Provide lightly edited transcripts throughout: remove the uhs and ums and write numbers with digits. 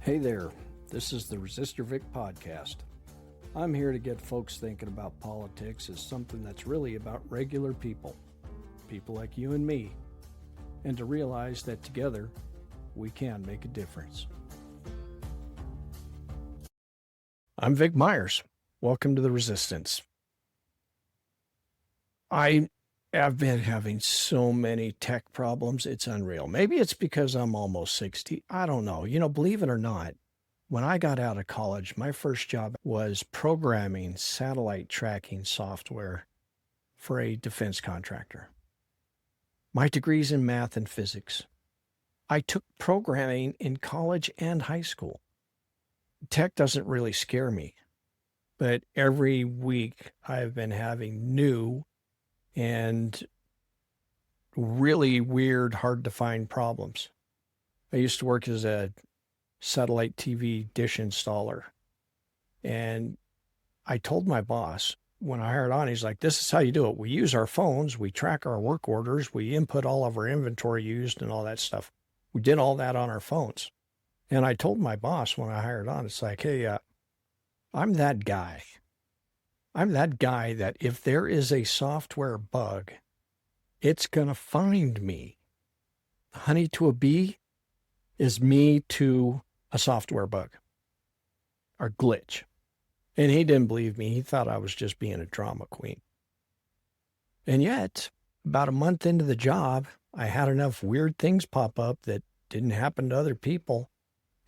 Hey there, this is the Resistor Vic podcast. I'm here to get folks thinking about politics as something that's really about regular people like you and me, and to realize that together we can make a difference. I'm Vic Myers. Welcome to the Resistance. I have been having so many tech problems, it's unreal. Maybe it's because I'm almost 60. I don't know. Believe it or not, when I got out of college, my first job was programming satellite tracking software for a defense contractor. My degree's in math and physics. I took programming in college and high school. Tech doesn't really scare me, but every week I've been having new and really weird, hard to find problems. I used to work as a satellite TV dish installer, and I told my boss when I hired on, he's like, this is how you do it. We use our phones, we track our work orders, we input all of our inventory used and all that stuff. We did all that on our phones. And I told my boss when I hired on, it's like, hey, I'm that guy. I'm that guy that if there is a software bug, it's going to find me. Honey to a bee is me to a software bug or glitch. And he didn't believe me. He thought I was just being a drama queen. And yet, about a month into the job, I had enough weird things pop up that didn't happen to other people.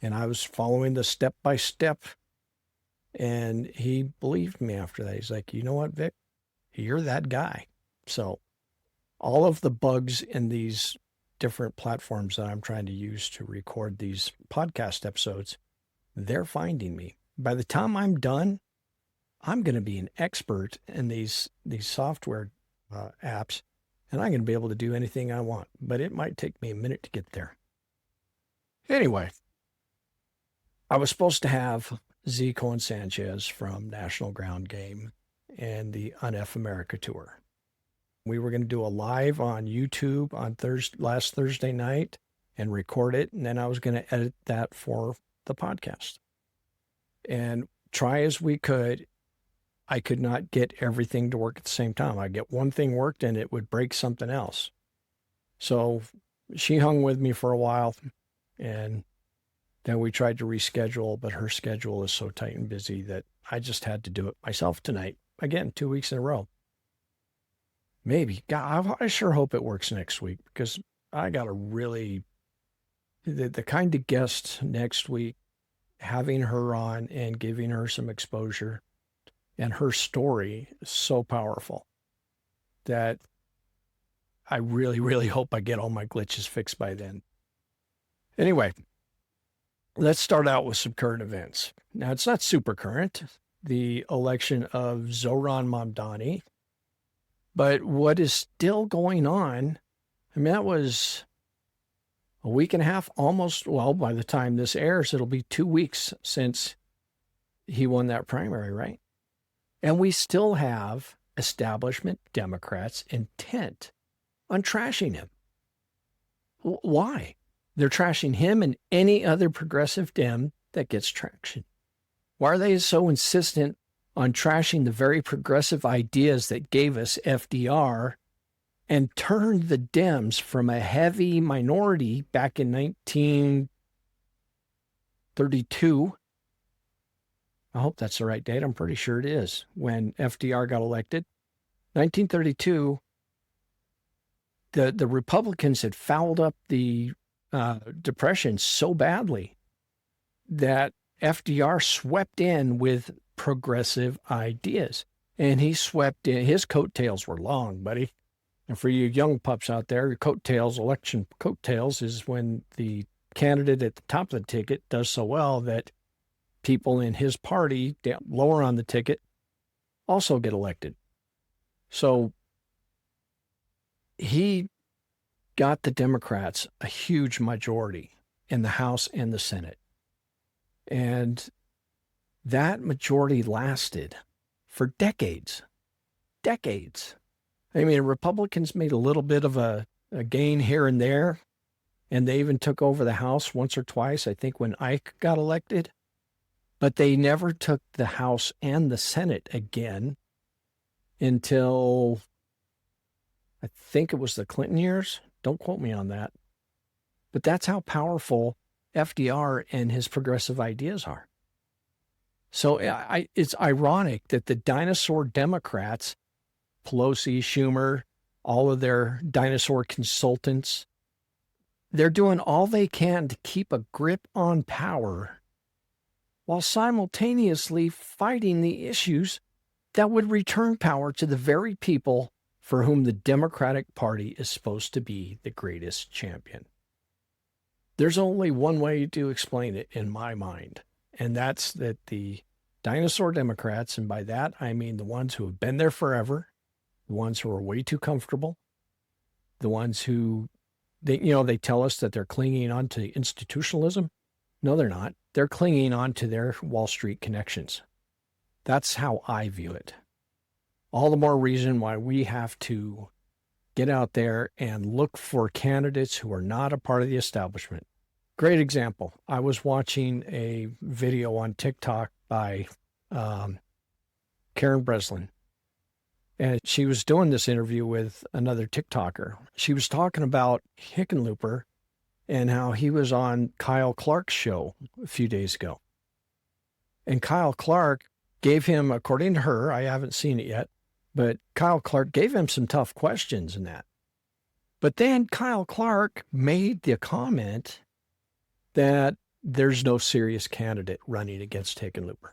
And I was following the step-by-step. And he believed me after that. He's like, you know what, Vic? You're that guy. So all of the bugs in these different platforms that I'm trying to use to record these podcast episodes, they're finding me. By the time I'm done, I'm going to be an expert in these software apps, and I'm going to be able to do anything I want. But it might take me a minute to get there. Anyway, I was supposed to have Zico and Sanchez from National Ground Game and the UNF America tour. We were going to do a live on YouTube on last Thursday night and record it, and then I was going to edit that for the podcast. And try as we could, I could not get everything to work at the same time. I'd get one thing worked and it would break something else. So she hung with me for a while, and then we tried to reschedule, but her schedule is so tight and busy that I just had to do it myself tonight. Again, 2 weeks in a row. Maybe. God, I sure hope it works next week, because I got a really, the kind of guest next week, having her on and giving her some exposure, and her story is so powerful that I really, really hope I get all my glitches fixed by then. Anyway, let's start out with some current events. Now, it's not super current, the election of Zoran Mamdani, but what is still going on, I mean, that was a week and a half, almost, well, by the time this airs, it'll be 2 weeks since he won that primary, right? And we still have establishment Democrats intent on trashing him. Why? They're trashing him and any other progressive Dem that gets traction. Why are they so insistent on trashing the very progressive ideas that gave us FDR and turned the Dems from a heavy minority back in 1932? I hope that's the right date. I'm pretty sure it is, when FDR got elected. 1932, the Republicans had fouled up the Depression so badly that FDR swept in with progressive ideas. And he swept in, his coattails were long, buddy. And for you young pups out there, your coattails, election coattails, is when the candidate at the top of the ticket does so well that people in his party down lower on the ticket also get elected. So he got the Democrats a huge majority in the House and the Senate. And that majority lasted for decades. Decades. I mean, Republicans made a little bit of a gain here and there, And they even took over the House once or twice, I think, when Ike got elected. But they never took the House and the Senate again until I think it was the Clinton years. Don't quote me on that. But that's how powerful FDR and his progressive ideas are. So it's ironic that the dinosaur Democrats, Pelosi, Schumer, all of their dinosaur consultants, they're doing all they can to keep a grip on power while simultaneously fighting the issues that would return power to the very people for whom the Democratic Party is supposed to be the greatest champion. There's only one way to explain it in my mind, and that's that the dinosaur Democrats, and by that I mean the ones who have been there forever, the ones who are way too comfortable, the ones who, they tell us that they're clinging on to institutionalism. No, they're not. They're clinging on to their Wall Street connections. That's how I view it. All the more reason why we have to get out there and look for candidates who are not a part of the establishment. Great example. I was watching a video on TikTok by Karen Breslin, and she was doing this interview with another TikToker. She was talking about Hickenlooper and how he was on Kyle Clark's show a few days ago. And Kyle Clark gave him, according to her, I haven't seen it yet, but Kyle Clark gave him some tough questions in that. But then Kyle Clark made the comment that there's no serious candidate running against Hickenlooper.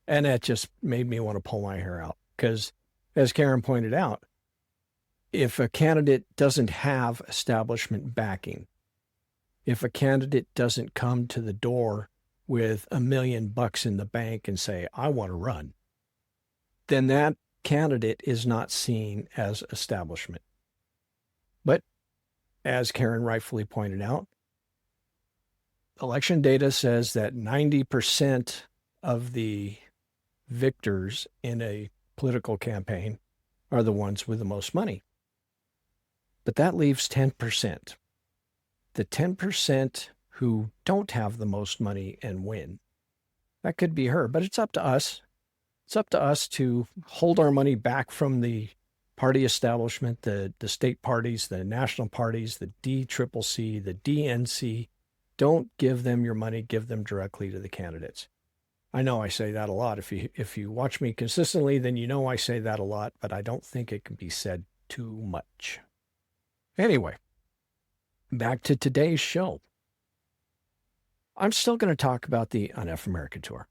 And that just made me want to pull my hair out because, as Karen pointed out, if a candidate doesn't have establishment backing, if a candidate doesn't come to the door with $1 million in the bank and say, I want to run, then that candidate is not seen as establishment. But as Karen rightfully pointed out, election data says that 90% of the victors in a political campaign are the ones with the most money. But that leaves 10%. The 10% who don't have the most money and win. That could be her, but it's up to us. It's up to us to hold our money back from the party establishment, the state parties, the national parties, the DCCC, the DNC. Don't give them your money, give them directly to the candidates. I know I say that a lot. If you watch me consistently, then you know I say that a lot, but I don't think it can be said too much. Anyway, back to today's show. I'm still going to talk about the UNF America tour.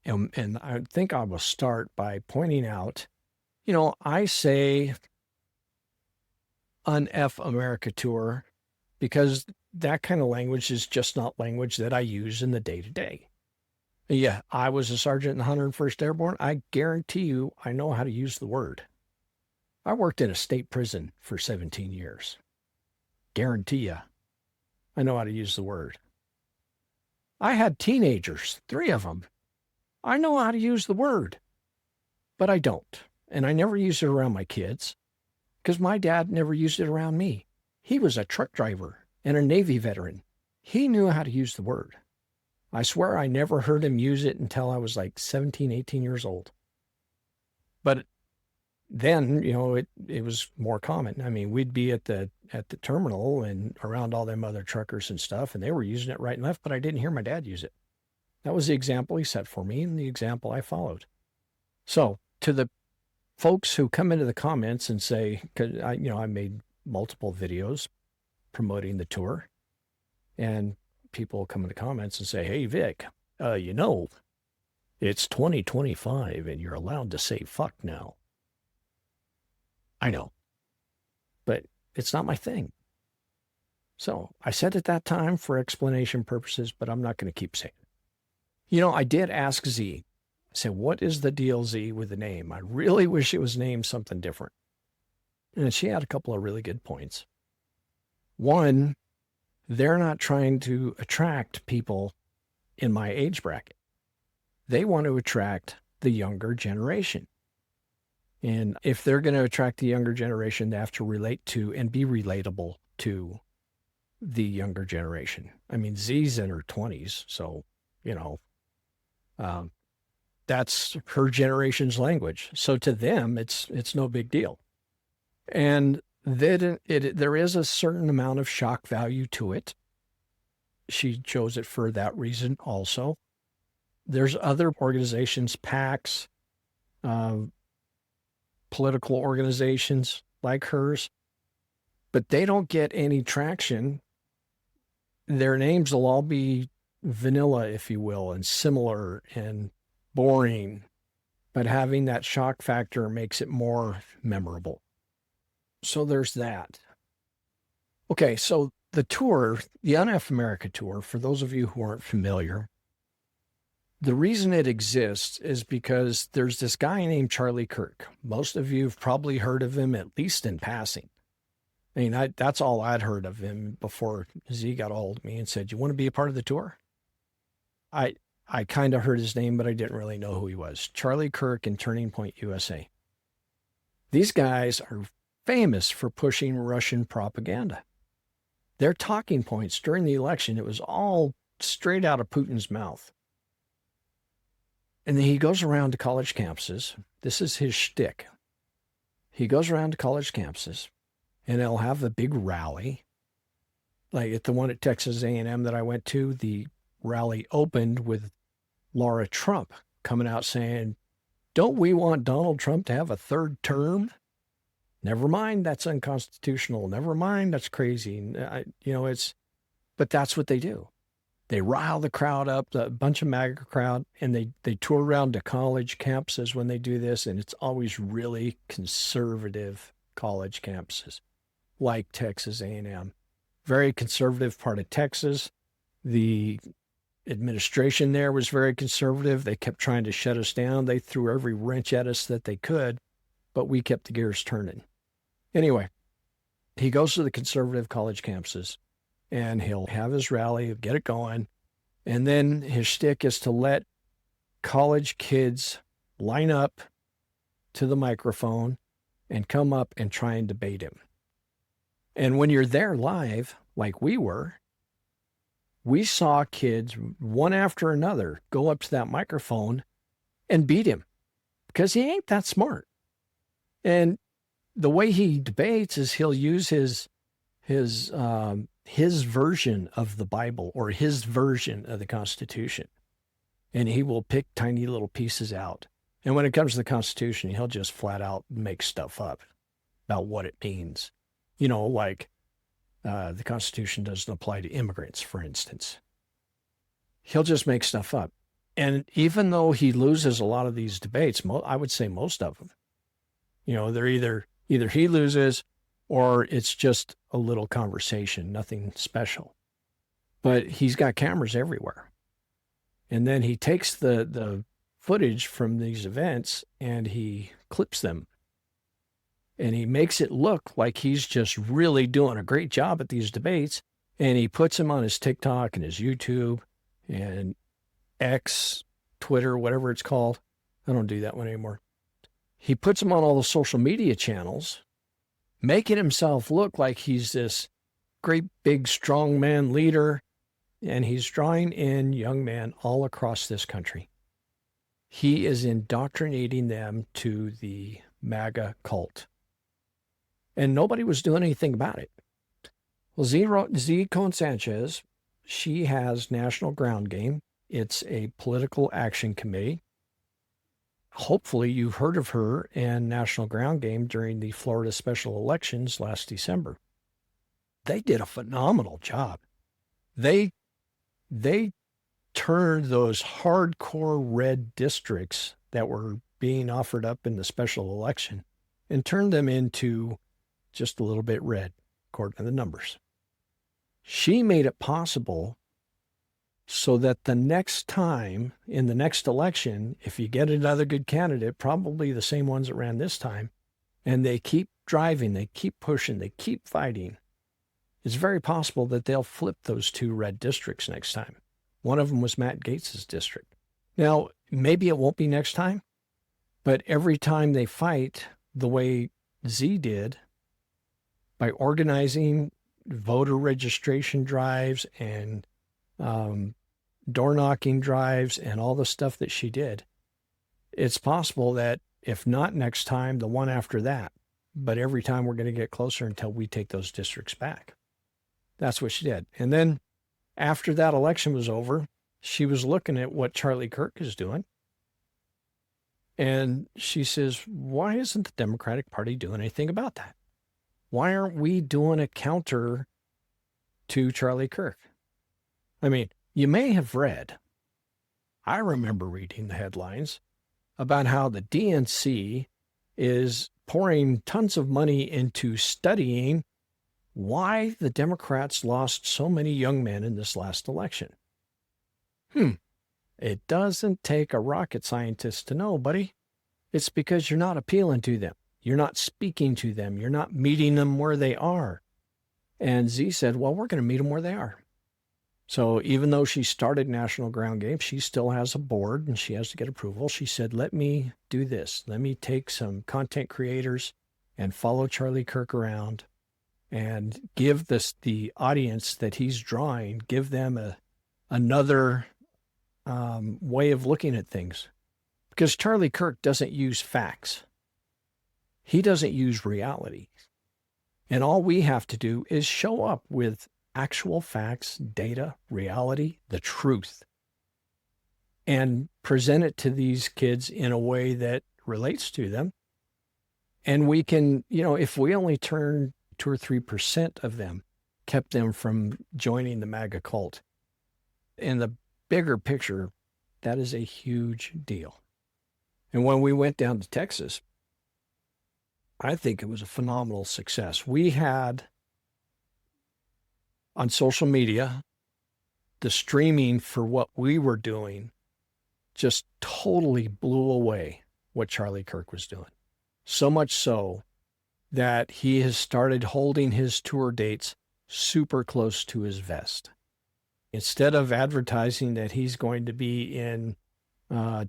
And I think I will start by pointing out, I say UNF America tour because that kind of language is just not language that I use in the day-to-day. Yeah, I was a sergeant in the 101st Airborne. I guarantee you I know how to use the word. I worked in a state prison for 17 years. Guarantee you I know how to use the word. I had teenagers, 3 of them. I know how to use the word, but I don't. And I never use it around my kids because my dad never used it around me. He was a truck driver and a Navy veteran. He knew how to use the word. I swear I never heard him use it until I was like 17, 18 years old. But then, it was more common. I mean, we'd be at the terminal and around all them other truckers and stuff, and they were using it right and left, but I didn't hear my dad use it. That was the example he set for me and the example I followed. So to the folks who come into the comments and say, because I made multiple videos promoting the tour, and people come in the comments and say, hey, Vic, it's 2025 and you're allowed to say fuck now. I know, but it's not my thing. So I said at that time for explanation purposes, but I'm not going to keep saying it. I did ask Z. I said, what is the deal, Z, with the name? I really wish it was named something different. And she had a couple of really good points. One, they're not trying to attract people in my age bracket. They want to attract the younger generation. And if they're going to attract the younger generation, they have to relate to and be relatable to the younger generation. I mean, Z's in her 20s, so, you know, um, that's her generation's language. So to them, it's no big deal. And that there is a certain amount of shock value to it. She chose it for that reason also. There's other organizations, PACs, uh, political organizations like hers, but they don't get any traction. Their names will all be vanilla, if you will, and similar and boring, but having that shock factor makes it more memorable. So there's that. Okay, so the tour, the UNF America tour, for those of you who aren't familiar, the reason it exists is because there's this guy named Charlie Kirk. Most of you have probably heard of him, at least in passing. I mean, that's all I'd heard of him before Z got a hold of me and said, "You want to be a part of the tour?" I kind of heard his name, but I didn't really know who he was. Charlie Kirk and Turning Point USA. These guys are famous for pushing Russian propaganda. Their talking points during the election, it was all straight out of Putin's mouth. And then he goes around to college campuses. This is his shtick. He goes around to college campuses, and they'll have a big rally. Like at the one at Texas A&M that I went to, the rally opened with Laura Trump coming out saying, "Don't we want Donald Trump to have a third term? Never mind, that's unconstitutional. Never mind, that's crazy." But that's what they do. They rile the crowd up, a bunch of MAGA crowd, and they tour around to college campuses when they do this, and it's always really conservative college campuses, like Texas A&M. Very conservative part of Texas. The administration there was very conservative. They kept trying to shut us down. They threw every wrench at us that they could, but we kept the gears turning. Anyway, he goes to the conservative college campuses, and he'll have his rally, get it going, and then his shtick is to let college kids line up to the microphone and come up and try and debate him. And when you're there live, like we were, we saw kids, one after another, go up to that microphone and beat him because he ain't that smart. And the way he debates is he'll use his version of the Bible or his version of the Constitution, and he will pick tiny little pieces out. And when it comes to the Constitution, he'll just flat out make stuff up about what it means. You know, like the Constitution doesn't apply to immigrants, for instance. He'll just make stuff up. And even though he loses a lot of these debates, I would say most of them, they're either he loses or it's just a little conversation, nothing special. But he's got cameras everywhere. And then he takes the footage from these events and he clips them. And he makes it look like he's just really doing a great job at these debates. And he puts them on his TikTok and his YouTube and X, Twitter, whatever it's called. I don't do that one anymore. He puts them on all the social media channels, making himself look like he's this great big strongman leader. And he's drawing in young men all across this country. He is indoctrinating them to the MAGA cult. And nobody was doing anything about it. Well, Z Cohen Sanchez, she has National Ground Game. It's a political action committee. Hopefully you've heard of her and National Ground Game during the Florida special elections last December. They did a phenomenal job. They turned those hardcore red districts that were being offered up in the special election and turned them into just a little bit red, according to the numbers. She made it possible so that the next time, in the next election, if you get another good candidate, probably the same ones that ran this time, and they keep driving, they keep pushing, they keep fighting, it's very possible that they'll flip those two red districts next time. One of them was Matt Gaetz's district. Now, maybe it won't be next time, but every time they fight the way Z did, by organizing voter registration drives and door knocking drives and all the stuff that she did, it's possible that if not next time, the one after that, but every time we're going to get closer until we take those districts back. That's what she did. And then after that election was over, she was looking at what Charlie Kirk is doing. And she says, why isn't the Democratic Party doing anything about that? Why aren't we doing a counter to Charlie Kirk? I mean, you may have read, I remember reading the headlines about how the DNC is pouring tons of money into studying why the Democrats lost so many young men in this last election. It doesn't take a rocket scientist to know, buddy. It's because you're not appealing to them. You're not speaking to them. You're not meeting them where they are. And Z said, well, we're going to meet them where they are. So even though she started National Ground Game, she still has a board and she has to get approval. She said, let me do this. Let me take some content creators and follow Charlie Kirk around and give the audience that he's drawing, give them another way of looking at things. Because Charlie Kirk doesn't use facts. He doesn't use reality. And all we have to do is show up with actual facts, data, reality, the truth, and present it to these kids in a way that relates to them. And we can, if we only turn 2 or 3% of them, kept them from joining the MAGA cult, in the bigger picture, that is a huge deal. And when we went down to Texas, I think it was a phenomenal success. We had on social media, the streaming for what we were doing just totally blew away what Charlie Kirk was doing. So much so that he has started holding his tour dates super close to his vest. Instead of advertising that he's going to be in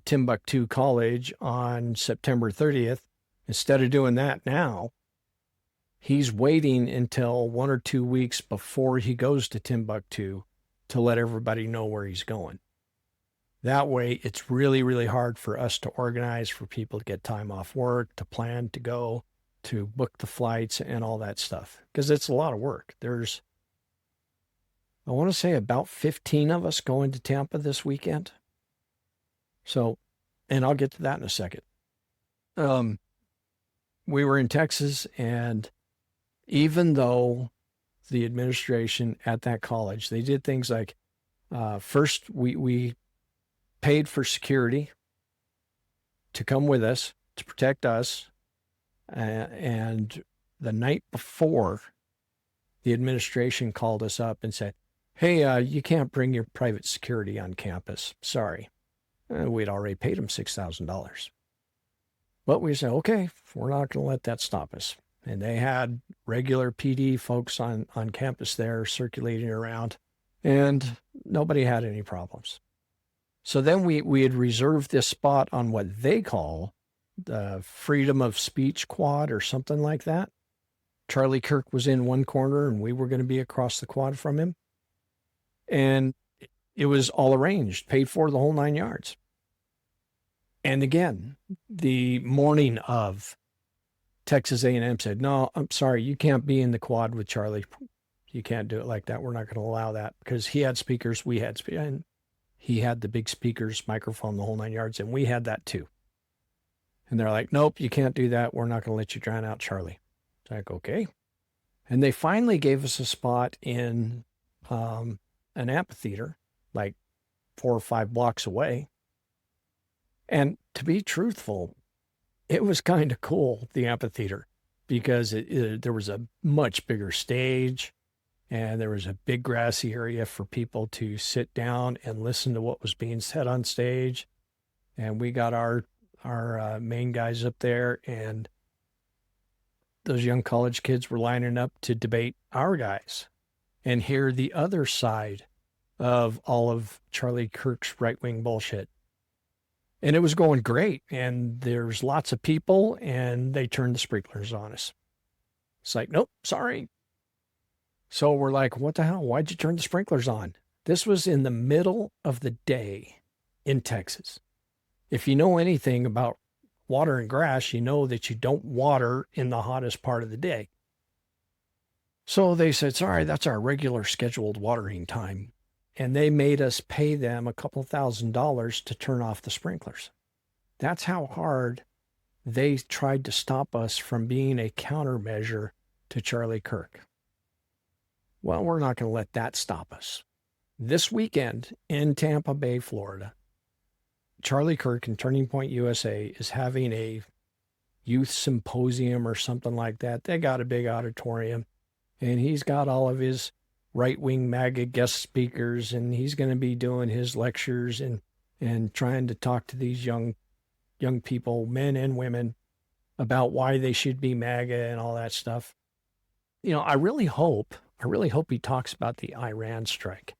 Timbuktu College on September 30th, instead of doing that now, he's waiting until 1 or 2 weeks before he goes to Timbuktu to let everybody know where he's going. That way, it's really, really hard for us to organize, for people to get time off work, to plan to go, to book the flights and all that stuff, because it's a lot of work. There's, I want to say, about 15 of us going to Tampa this weekend. So, and I'll get to that in a second. We were in Texas, and even though the administration at that college, they did things like, first we paid for security to come with us, to protect us. And the night before, the administration called us up and said, hey, you can't bring your private security on campus. Sorry. We'd already paid them $6,000. But we said, okay, we're not going to let that stop us. And they had regular PD folks on campus there circulating around, and nobody had any problems. So then we had reserved this spot on what they call the freedom of speech quad or something like that. Charlie Kirk was in one corner and we were going to be across the quad from him. And it was all arranged, paid for, the whole 9 yards. And again, the morning of, Texas A&M said, no, I'm sorry, you can't be in the quad with Charlie. You can't do it like that. We're not going to allow that, because he had speakers, we had speakers, and he had the big speakers, microphone, the whole 9 yards, and we had that too. And they're like, nope, you can't do that. We're not going to let you drown out Charlie. It's like, okay. And they finally gave us a spot in an amphitheater, like 4 or 5 blocks away. And to be truthful, it was kind of cool, the amphitheater, because there was a much bigger stage, and there was a big grassy area for people to sit down and listen to what was being said on stage. And we got our main guys up there, and those young college kids were lining up to debate our guys and hear the other side of all of Charlie Kirk's right-wing bullshit. And it was going great, and there's lots of people, and they turned the sprinklers on us. It's like, nope, sorry. So we're like, what the hell? Why'd you turn the sprinklers on? This was in the middle of the day in Texas. If you know anything about watering grass, you know that you don't water in the hottest part of the day. So they said, sorry, that's our regular scheduled watering time. And they made us pay them a couple $1,000s to turn off the sprinklers. That's how hard they tried to stop us from being a countermeasure to Charlie Kirk. Well, we're not going to let that stop us. This weekend in Tampa Bay, Florida, Charlie Kirk and Turning Point USA is having a youth symposium or something like that. They got a big auditorium, and he's got all of his right-wing MAGA guest speakers, and he's going to be doing his lectures and trying to talk to these young people, men and women, about why they should be MAGA and all that stuff. You know, I really hope he talks about the Iran strike,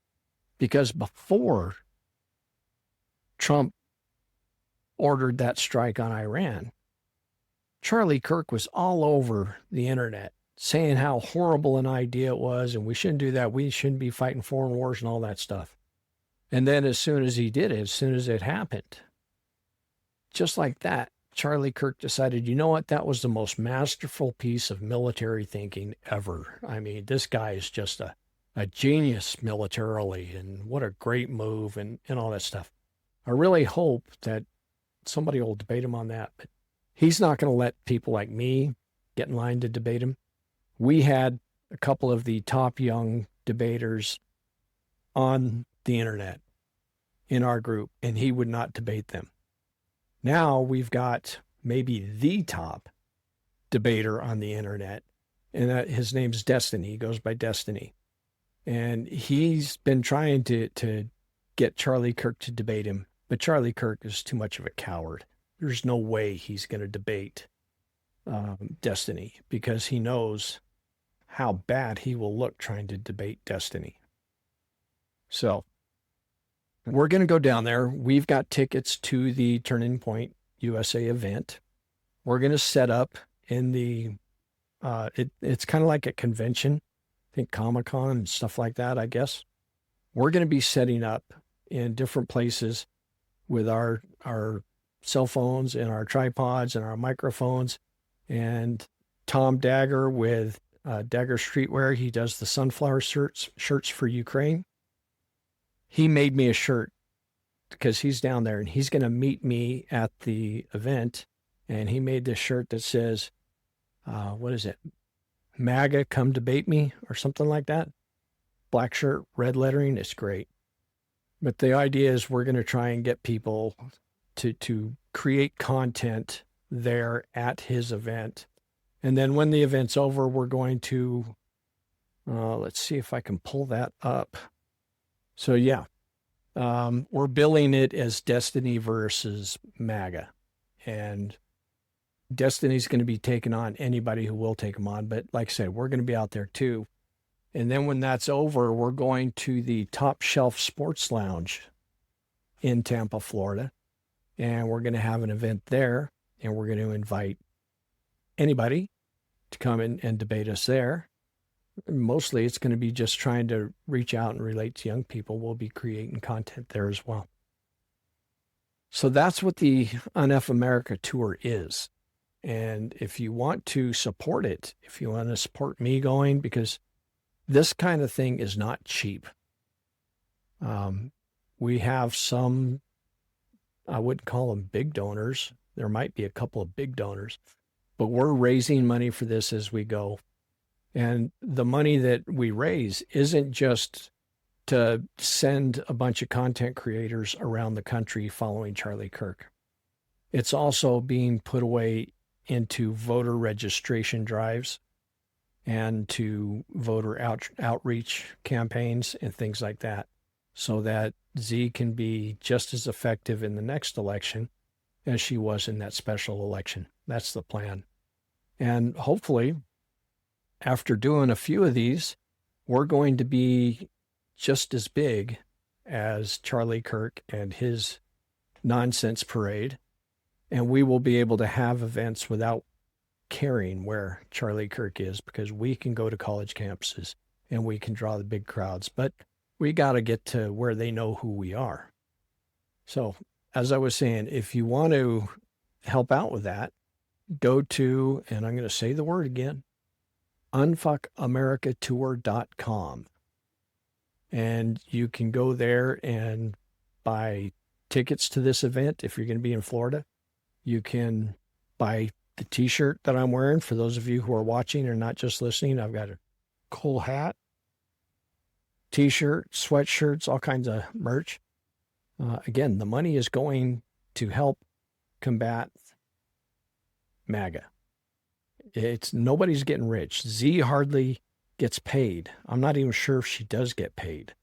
because before Trump ordered that strike on Iran, Charlie Kirk was all over the internet saying how horrible an idea it was, and we shouldn't do that. We shouldn't be fighting foreign wars and all that stuff. And then as soon as he did it, as soon as it happened, just like that, Charlie Kirk decided, you know what, that was the most masterful piece of military thinking ever. I mean, this guy is just a genius militarily, and what a great move, and all that stuff. I really hope that somebody will debate him on that, but he's not going to let people like me get in line to debate him. We had a couple of the top young debaters on the internet in our group, and he would not debate them. Now we've got maybe the top debater on the internet, and his name's Destiny. He goes by Destiny. And he's been trying to get Charlie Kirk to debate him, but Charlie Kirk is too much of a coward. There's no way he's going to debate Destiny, because he knows how bad he will look trying to debate Destiny. So we're going to go down there. We've got tickets to the Turning Point USA event. We're going to set up in the, it's kind of like a convention, I think Comic-Con and stuff like that, I guess. We're going to be setting up in different places with our cell phones and our tripods and our microphones. And Tom Dagger with Dagger Streetwear, he does the sunflower shirts for Ukraine. He made me a shirt because he's down there, and he's going to meet me at the event. And he made this shirt that says, what is it? MAGA, come debate me, or something like that. Black shirt, red lettering. It's great. But the idea is we're going to try and get people to create content there at his event. And then when the event's over, we're going to, let's see if I can pull that up. So yeah, we're billing it as Destiny versus MAGA. And Destiny's going to be taking on anybody who will take them on. But like I said, we're going to be out there too. And then when that's over, we're going to the Top Shelf Sports Lounge in Tampa, Florida. And we're going to have an event there. And we're going to invite anybody to come in and debate us there. Mostly it's going to be just trying to reach out and relate to young people. We'll be creating content there as well. So that's what the UNF America tour is. And if you want to support it, if you want to support me going, because this kind of thing is not cheap. We have some, I wouldn't call them big donors. There might be a couple of big donors, but we're raising money for this as we go. And the money that we raise isn't just to send a bunch of content creators around the country following Charlie Kirk. It's also being put away into voter registration drives and to voter outreach campaigns and things like that, so that Z can be just as effective in the next election as she was in that special election. That's the plan. And hopefully, after doing a few of these, we're going to be just as big as Charlie Kirk and his nonsense parade. And we will be able to have events without caring where Charlie Kirk is, because we can go to college campuses and we can draw the big crowds. But we got to get to where they know who we are. So, as I was saying, if you want to help out with that, go to, and I'm going to say the word again, unfuckamericatour.com. And you can go there and buy tickets to this event if you're going to be in Florida. You can buy the t-shirt that I'm wearing. For those of you who are watching or not just listening, I've got a cool hat, t-shirt, sweatshirts, all kinds of merch. Again, the money is going to help combat MAGA. It's nobody's getting rich. Z hardly gets paid. I'm not even sure if she does get paid.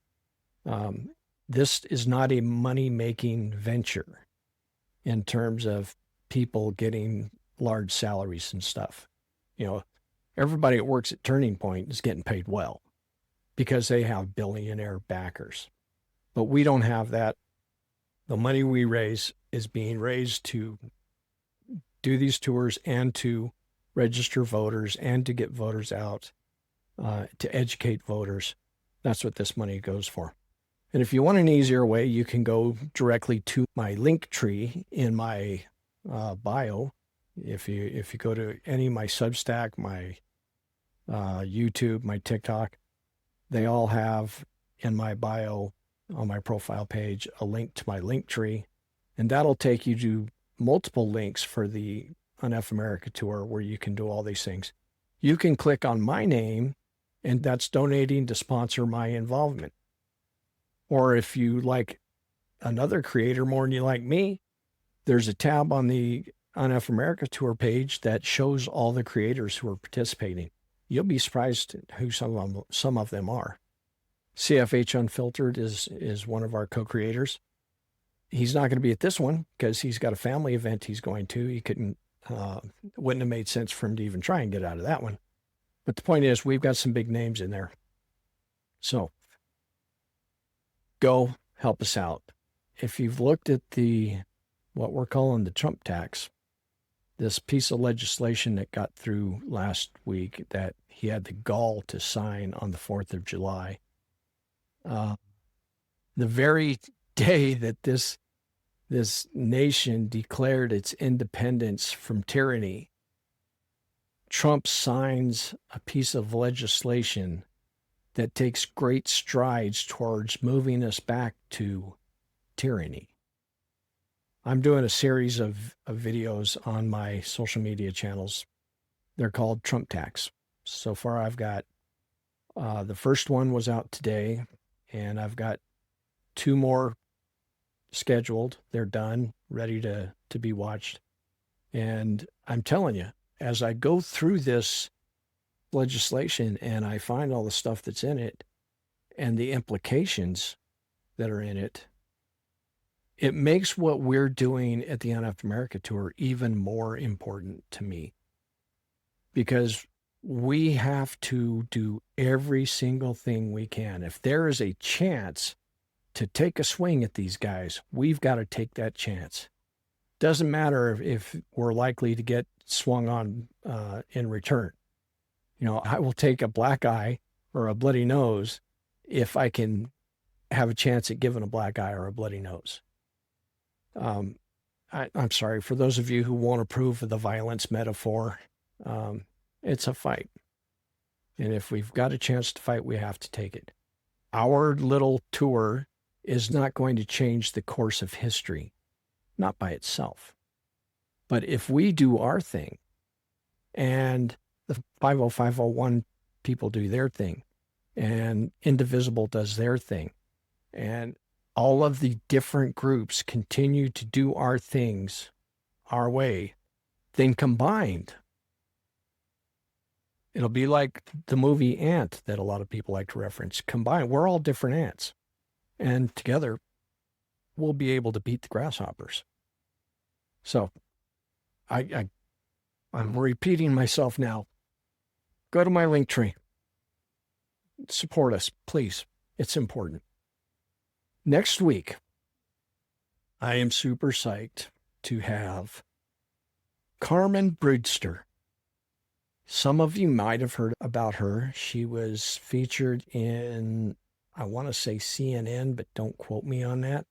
This is not a money-making venture in terms of people getting large salaries and stuff. You know, everybody that works at Turning Point is getting paid well because they have billionaire backers. But we don't have that. The money we raise is being raised to do these tours and to register voters and to get voters out, to educate voters. That's what this money goes for. And if you want an easier way, you can go directly to my link tree in my bio. If you go to any of my Substack, my YouTube, my TikTok, they all have in my bio on my profile page a link to my link tree, and that'll take you to multiple links for the UNF America tour where you can do all these things. You can click on my name, and that's donating to sponsor my involvement. Or if you like another creator more than you like me, there's a tab on the UNF America tour page that shows all the creators who are participating. You'll be surprised who some of them are. CFH Unfiltered is one of our co-creators. He's not going to be at this one because he's got a family event he's going to. He wouldn't have made sense for him to even try and get out of that one. But the point is, we've got some big names in there. So go help us out. If you've looked at what we're calling the Trump tax, this piece of legislation that got through last week that he had the gall to sign on the 4th of July, the very day that this nation declared its independence from tyranny, Trump signs a piece of legislation that takes great strides towards moving us back to tyranny. I'm doing a series of videos on my social media channels. They're called Trump Tax. So far, I've got the first one was out today, and I've got 2 more scheduled. They're done, ready to be watched. And I'm telling you, as I go through this legislation and I find all the stuff that's in it and the implications that are in it, it makes what we're doing at the UNF America tour even more important to me, because we have to do every single thing we can. If there is a chance to take a swing at these guys, we've got to take that chance. Doesn't matter if we're likely to get swung on in return. You know, I will take a black eye or a bloody nose if I can have a chance at giving a black eye or a bloody nose. I'm sorry, for those of you who won't approve of the violence metaphor, it's a fight. And if we've got a chance to fight, we have to take it. Our little tour is not going to change the course of history, not by itself. But if we do our thing and the 50501 people do their thing and Indivisible does their thing and all of the different groups continue to do our things our way, then combined, it'll be like the movie Ant that a lot of people like to reference. Combined, we're all different ants. And together, we'll be able to beat the grasshoppers. So, I'm repeating myself now. Go to my link tree. Support us, please. It's important. Next week, I am super psyched to have Carmen Brewster Some of you might have heard about her. She was featured in, I want to say CNN, but don't quote me on that.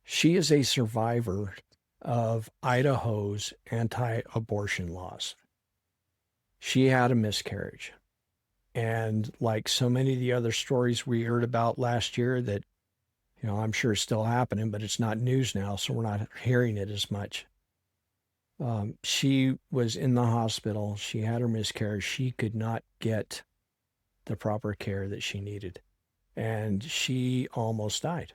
She is a survivor of Idaho's anti-abortion laws. She had a miscarriage. And like so many of the other stories we heard about last year that, I'm sure is still happening, but it's not news now, so we're not hearing it as much. She was in the hospital. She had her miscarriage. She could not get the proper care that she needed. And she almost died.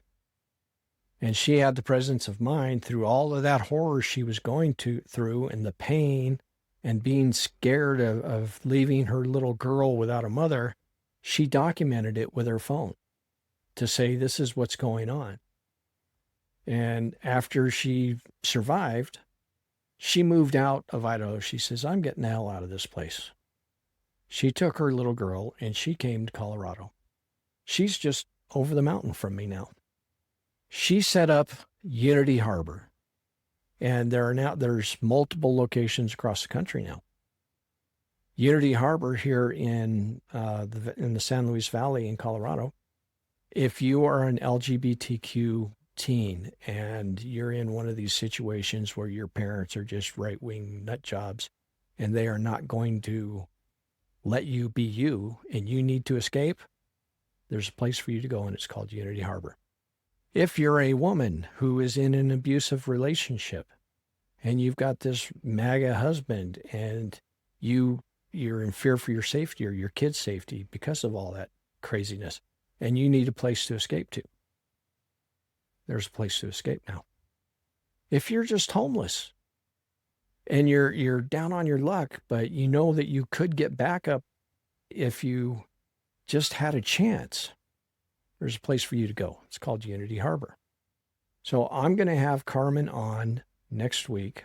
And she had the presence of mind through all of that horror she was going through and the pain and being scared of leaving her little girl without a mother. She documented it with her phone to say, this is what's going on. And after she survived, she moved out of Idaho. She says, I'm getting the hell out of this place. She took her little girl and she came to Colorado. She's just over the mountain from me now. She set up Unity Harbor. And there's multiple locations across the country now. Unity Harbor here in the San Luis Valley in Colorado. If you are an LGBTQ teen and you're in one of these situations where your parents are just right-wing nut jobs and they are not going to let you be you and you need to escape, there's a place for you to go and it's called Unity Harbor. If you're a woman who is in an abusive relationship and you've got this MAGA husband and you're in fear for your safety or your kid's safety because of all that craziness and you need a place to escape to, there's a place to escape now. If you're just homeless and you're down on your luck, but you know that you could get back up if you just had a chance, there's a place for you to go. It's called Unity Harbor. So I'm going to have Carmen on next week,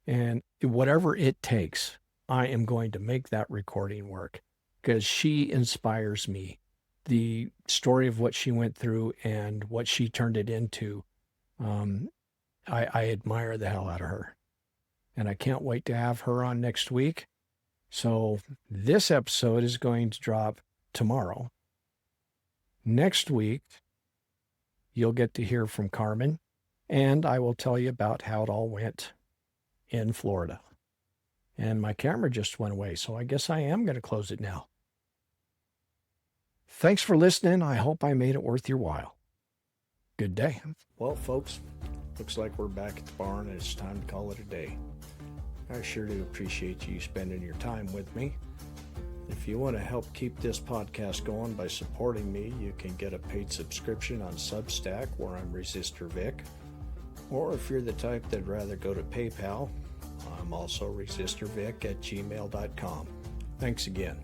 and whatever it takes, I am going to make that recording work because she inspires me. The story of what she went through and what she turned it into, I admire the hell out of her. And I can't wait to have her on next week. So this episode is going to drop tomorrow. Next week, you'll get to hear from Carmen, and I will tell you about how it all went in Florida. And my camera just went away, so I guess I am going to close it now. Thanks for listening. I hope I made it worth your while. Good day. Well, folks, looks like we're back at the barn, and it's time to call it a day. I sure do appreciate you spending your time with me. If you want to help keep this podcast going by supporting me, you can get a paid subscription on Substack, where I'm Resistor Vic. Or if you're the type that'd rather go to PayPal, I'm also resistorvic@gmail.com. Thanks again.